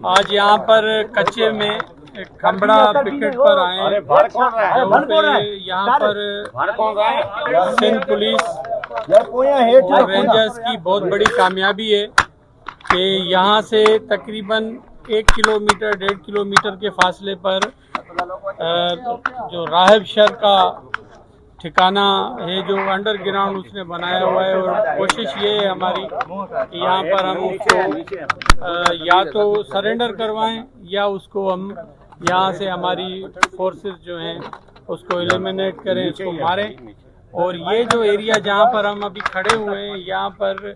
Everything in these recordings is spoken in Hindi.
आज यहाँ पर कच्चे में खंबड़ा पिकेट पर आए यहाँ पर सिंध पुलिस और रेंजर्स की बहुत बड़ी कामयाबी है कि यहाँ से तकरीबन 1 किलोमीटर 1.5 किलोमीटर के फासले पर जो राहब शर का ठिकाना है जो अंडरग्राउंड उसने बनाया हुआ है। और कोशिश ये है हमारी कि यहाँ पर हम उसको या तो सरेंडर करवाएं या उसको हम यहाँ से हमारी फोर्सेस जो हैं उसको एलिमिनेट करें, उसको मारें। और ये जो एरिया जहाँ पर हम अभी खड़े हुए हैं यहाँ पर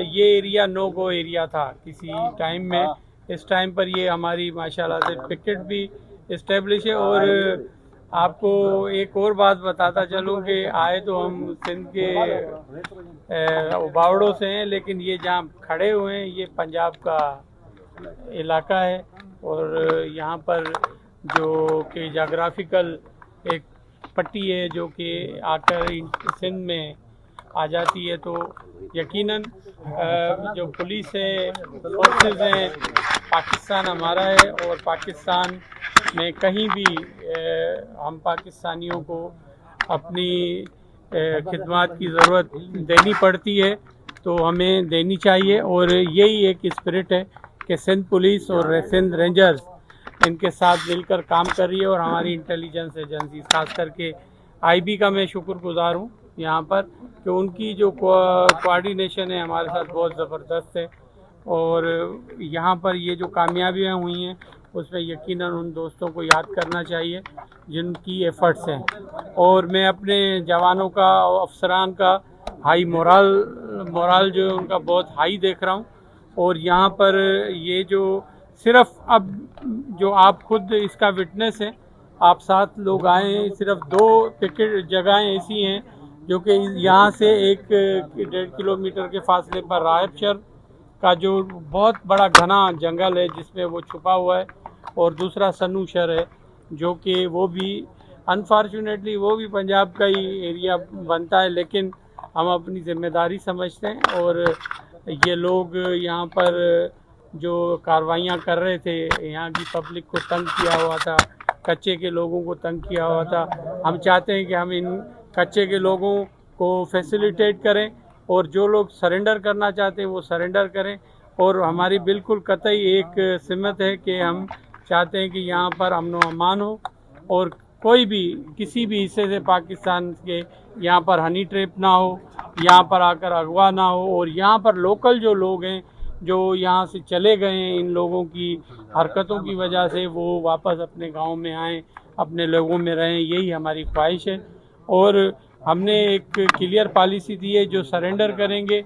ये एरिया नो गो एरिया था किसी टाइम में। इस टाइम पर ये हमारी माशाल्लाह से पिकेट भी इस्टेब्लिश है। और आपको एक और बात बताता चलूँ कि आए तो हम सिंध के उबावड़ों से हैं, लेकिन ये जहाँ खड़े हुए हैं ये पंजाब का इलाका है। और यहाँ पर जो कि जोग्राफिकल एक पट्टी है जो कि आकर सिंध में आ जाती है, तो यकीनन जो पुलिस है, फोर्सेस हैं, पाकिस्तान हमारा है। और पाकिस्तान में कहीं भी हम पाकिस्तानियों को अपनी खिदमत की ज़रूरत देनी पड़ती है तो हमें देनी चाहिए। और यही एक स्पिरिट है कि सिंध पुलिस और सिंध रेंजर्स इनके साथ मिलकर काम कर रही है। और हमारी इंटेलिजेंस एजेंसी खास करके आईबी का मैं शुक्रगुजार हूँ यहाँ पर कि उनकी जो कोऑर्डिनेशन है हमारे साथ बहुत ज़बरदस्त है। और यहाँ पर ये जो कामयाबियाँ हुई हैं उसमें यकीनन उन दोस्तों को याद करना चाहिए जिनकी एफर्ट्स हैं। और मैं अपने जवानों का और अफसरान का हाई मोराल जो है उनका बहुत हाई देख रहा हूँ। और यहाँ पर ये जो सिर्फ अब जो आप खुद इसका विटनेस हैं, आप 7 लोग आए हैं, सिर्फ 2 पिकेट जगहें ऐसी हैं जो कि यहाँ से 1.5 किलोमीटर के फासले पर राहब शर का जो बहुत बड़ा घना जंगल है जिसमें वो छुपा हुआ है। और दूसरा सनू शर है जो कि वो भी अनफॉर्चुनेटली वो भी पंजाब का ही एरिया बनता है, लेकिन हम अपनी जिम्मेदारी समझते हैं। और ये लोग यहाँ पर जो कार्रवाइयाँ कर रहे थे, यहाँ की पब्लिक को तंग किया हुआ था, कच्चे के लोगों को तंग किया हुआ था। हम चाहते हैं कि हम इन कच्चे के लोगों को फैसिलिटेट करें और जो लोग सरेंडर करना चाहते हैं वो सरेंडर करें। और हमारी बिल्कुल कतई एक सिमत है कि हम चाहते हैं कि यहाँ पर अमन व अमान हो और कोई भी किसी भी हिस्से से पाकिस्तान के यहाँ पर हनी ट्रैप ना हो, यहाँ पर आकर अगवा ना हो। और यहाँ पर लोकल जो लोग हैं जो यहाँ से चले गए हैं, इन लोगों की हरकतों की वजह से वो वापस अपने गांव में आएँ, अपने लोगों में रहें, यही हमारी ख्वाहिश है। और हमने एक क्लियर पॉलिसी दी है, जो सरेंडर करेंगे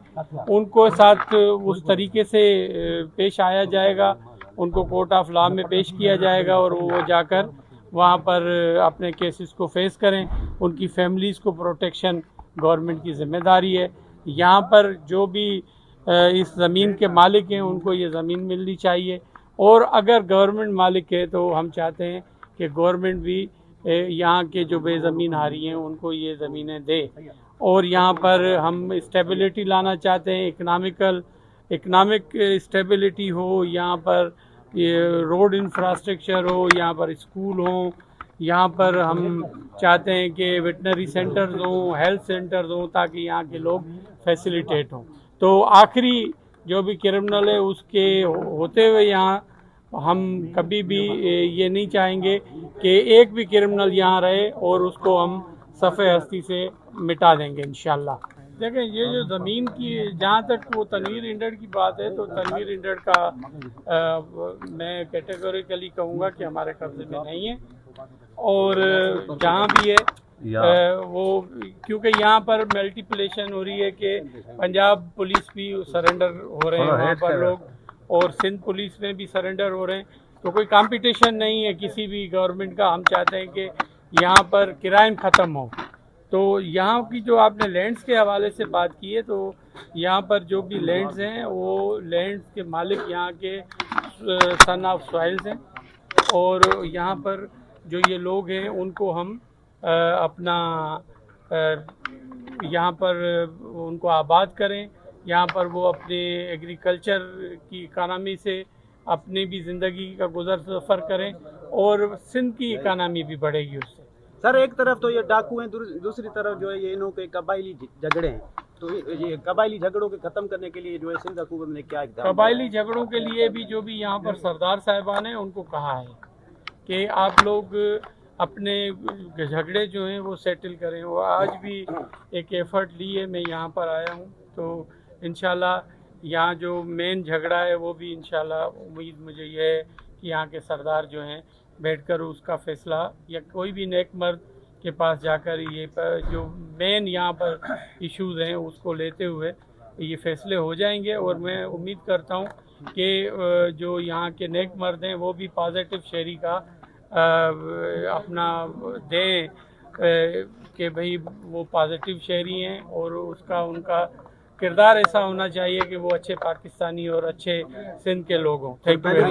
उनको साथ उस तरीके से पेश आया जाएगा, उनको कोर्ट ऑफ लॉ में पेश किया जाएगा और वो जाकर वहाँ पर अपने केसेस को फेस करें। उनकी फैमिलीज़ को प्रोटेक्शन गवर्नमेंट की ज़िम्मेदारी है। यहाँ पर जो भी इस ज़मीन के मालिक हैं उनको ये ज़मीन मिलनी चाहिए। और अगर गवर्नमेंट मालिक है तो हम चाहते हैं कि गवर्नमेंट भी यहाँ के जो बेज़मीन हारी हैं उनको ये ज़मीनें दे। और यहाँ पर हम स्टेबिलिटी लाना चाहते हैं, इकनॉमिक स्टेबिलिटी हो, यहाँ पर ये रोड इंफ्रास्ट्रक्चर हो, यहाँ पर स्कूल हो, यहाँ पर हम चाहते हैं कि वेटनरी सेंटर्स हों, हेल्थ सेंटर्स हों, ताकि यहाँ के लोग फैसिलिटेट हों। तो आखिरी जो भी क्रिमिनल है उसके होते हुए यहाँ हम कभी भी ये नहीं चाहेंगे कि एक भी क्रिमिनल यहाँ रहे और उसको हम सफ़े हस्ती से मिटा देंगे इंशाल्लाह। देखें, ये जो ज़मीन की जहाँ तक वो तनवीर इंडर की बात है तो तनवीर इंडर का मैं कैटेगोरिकली कहूँगा कि हमारे कब्जे में नहीं है। और जहाँ भी है वो क्योंकि यहाँ पर मल्टीप्लेशन हो रही है कि पंजाब पुलिस भी सरेंडर हो रहे हैं वहाँ पर लोग, और सिंध पुलिस में भी सरेंडर हो रहे हैं। तो कोई कंपटीशन नहीं है किसी भी गवर्नमेंट का। हम चाहते हैं कि यहाँ पर क्राइम ख़त्म हो। तो यहाँ की जो आपने लैंड्स के हवाले से बात की है, तो यहाँ पर जो भी लैंड्स हैं वो लैंड्स के मालिक यहाँ के सन ऑफ सॉइल्स हैं। और यहाँ पर जो ये लोग हैं उनको हम अपना यहाँ पर उनको आबाद करें, यहाँ पर वो अपने एग्रीकल्चर की इकानमी से अपनी भी ज़िंदगी का गुजर सफ़र करें और सिंध की इकानमी भी बढ़ेगी उससे। सर एक तरफ तो ये डाकू हैं, दूसरी तरफ जो है ये इन्हों के कबायली झगड़े हैं, तो ये कबायली झगड़ों के खत्म करने के लिए जो है सिंध हुकूमत ने क्या इक़दाम? कबायली झगड़ों के लिए भी जो भी यहाँ पर सरदार साहिबान हैं उनको कहा है कि आप लोग अपने झगड़े जो हैं वो सेटल करें। वो आज भी एक एफर्ट लिए मैं यहाँ पर आया हूँ, तो इंशाल्लाह यहाँ जो मेन झगड़ा है वो भी इंशाल्लाह उम्मीद मुझे ये है कि यहाँ के सरदार जो हैं बैठकर उसका फैसला, या कोई भी नेक मर्द के पास जाकर ये जो मेन यहाँ पर इश्यूज़ हैं उसको लेते हुए ये फैसले हो जाएंगे। और मैं उम्मीद करता हूँ कि जो यहाँ के नेक मर्द हैं वो भी पॉजिटिव शहरी का अपना दें कि भाई वो पॉजिटिव शहरी हैं और उसका उनका किरदार ऐसा होना चाहिए कि वो अच्छे पाकिस्तानी और अच्छे सिंध के लोग हों। Thank you.